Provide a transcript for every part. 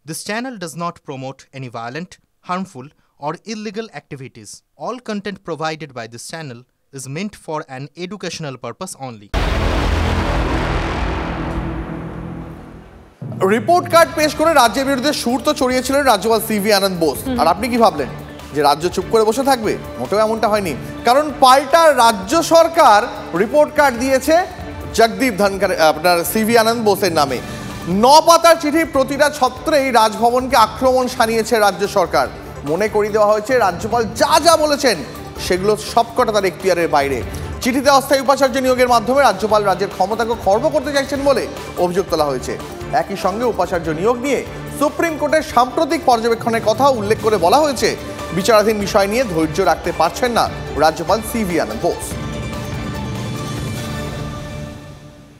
This channel does not promote any violent, harmful, or illegal activities. All content provided by this channel is meant for an educational purpose only. Report card পেশ করে রাজ্যের বিরুদ্ধে সুর তো ছড়িয়েছিলেন রাজ্যপাল CV আনন্দ বোস। আর আপনি কি ভাবলেন যে রাজ্য চুপ করে বসে থাকবে? মোটেও এমনটা হয়নি, কারণ পাল্টা রাজ্য সরকার রিপোর্ট কার্ড দিয়েছে জগদীপ ধনখড় আপনার সিভি আনন্দ বোসের নামে। 9 পাতার চিঠি প্রতিটা ছত্রেই রাজভবনকে আক্রমণ শানিয়েছে রাজ্য সরকার। মনে করিয়ে দেওয়া হয়েছে রাজ্যপাল যা যা বলেছেন সেগুলো সবকটা তার এখতিয়ারের বাইরে। চিঠিতে অস্থায়ী উপাচার্য নিয়োগের মাধ্যমে রাজ্যপাল রাজ্যের ক্ষমতাকে খর্ব করতে চাইছেন বলে অভিযোগ তোলা হয়েছে। একই সঙ্গে উপাচার্য নিয়োগ নিয়ে সুপ্রিম কোর্টের সাম্প্রতিক পর্যবেক্ষণের কথা উল্লেখ করে বলা হয়েছে বিচারাধীন বিষয় নিয়ে ধৈর্য রাখতে পারছেন না রাজ্যপাল সিভি আনন্দ বোস।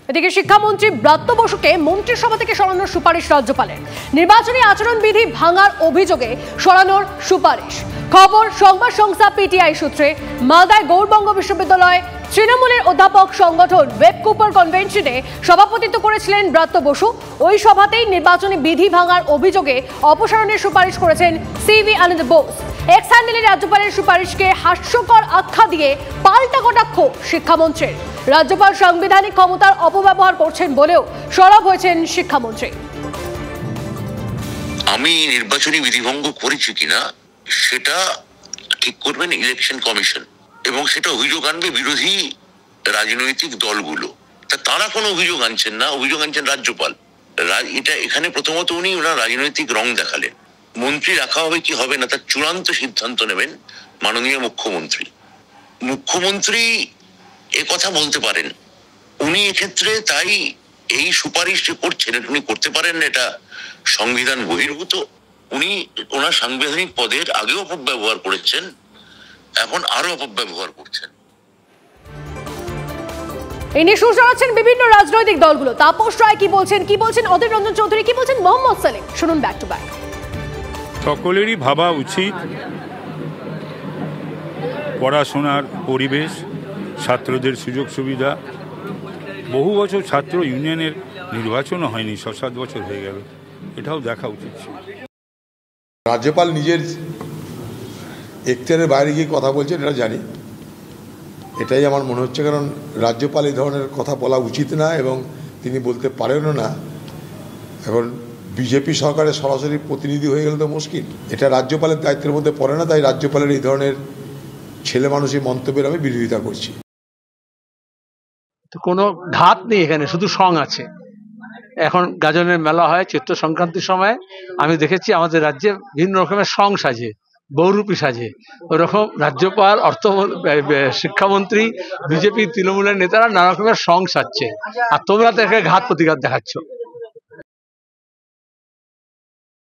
এদিকে শিক্ষামন্ত্রী ব্রাত্য বসুকে মন্ত্রিসভা থেকে সরানোর সুপারিশ রাজ্যপালের। নির্বাচনী আচরণবিধি ভাঙার অভিযোগে সরানোর সুপারিশ। খবর সংবাদ সংস্থা পিটিআই সূত্রে। মালদায় গৌড়বঙ্গ বিশ্ববিদ্যালয় তৃণমূলের অধ্যাপক সংগঠন ওয়েব কুপার কনভেনশনে সভাপতিত্ব করেছিলেন ব্রাত্য বসু। ওই সভাতেই নির্বাচনী বিধি ভাঙার অভিযোগে অপসারণের সুপারিশ করেছেন সিভি আনন্দ বোস। এক্স হ্যান্ডেলে রাজ্যপালের সুপারিশকে হাস্যকর আখ্যা দিয়ে পাল্টা কটাক্ষ শিক্ষামন্ত্রীর। রাজ্যপাল সাংবিধানিক ক্ষমতার অপব্যবহার করছেন বলেও সরব হয়েছেন শিক্ষামন্ত্রী। আমি নির্বাচনী বিধিভঙ্গ করেছি কিনা সেটা ঠিক করবেন ইলেকশন কমিশন, এবং সেটা অভিযোগ আনবে বিরোধী রাজনৈতিক দলগুলো। তারা কোনো অভিযোগ আনছেন না, অভিযোগ আনছেন রাজ্যপাল। এটা এখানে প্রথমত ওনারা রাজনৈতিক রং দেখালেন। মন্ত্রী রাখা হবে কি হবে না তার চূড়ান্ত সিদ্ধান্ত নেবেন মাননীয় মুখ্যমন্ত্রী। মুখ্যমন্ত্রী এ কথা বলতে পারেন, উনি এক্ষেত্রে তাই এই সুপারিশ যে করছেন উনি করতে পারেন না, এটা সংবিধান বহির্ভূত। উনি ওনার সাংবিধানিক পদের আগেও অপব্যবহার করেছেন, এখন আরো অপব্যবহার করছেন। এই নিয়ে সুর চড়াচ্ছেন বিভিন্ন রাজনৈতিক দলগুলো। তাপস রায় কি বলছেন অধীর রঞ্জন চৌধুরী কি বলছেন, মোহাম্মদ সালেম। শুনুন ব্যাক টু ব্যাক। সকলেরই ভাবা উচিত পড়াশোনার পরিবেশ, ছাত্রদের সুযোগ সুবিধা। বহু বছর ছাত্র ইউনিয়নের নির্বাচনও হয়নি, 6-7 বছর হয়ে গেল, এটাও দেখা উচিত ছিল। রাজ্যপাল নিজের এখতিয়ারের বাইরে গিয়ে কথা বলছেন এটা জানি, এটাই আমার মনে হচ্ছে, কারণ রাজ্যপাল এই ধরনের কথা বলা উচিত না এবং তিনি বলতে পারেনও না। এখন বিজেপি সরকারের সরাসরি প্রতিনিধি হয়ে গেলে তো মুশকিল, এটা রাজ্যপালের দায়িত্বের মধ্যে পড়ে না। তাই রাজ্যপালের এই ধরনের ছেলে মানুষের মন্তব্যের আমি বিরোধিতা করছি। কোনো ঘাত নেই এখানে, শুধু সং আছে। এখন গাজনের মেলা হয় চৈত্র সংক্রান্তির সময়, আমি দেখেছি আমাদের রাজ্যে বিভিন্ন রকমের সং সাজে, বহুরূপী সাজে। ওরকম রাজ্যপাল, শিক্ষামন্ত্রী, বিজেপি তৃণমূলের নেতারা নানা রকমের সং সাজছে, আর তোমরা তাকে ঘাত প্রতিঘাত দেখাচ্ছ।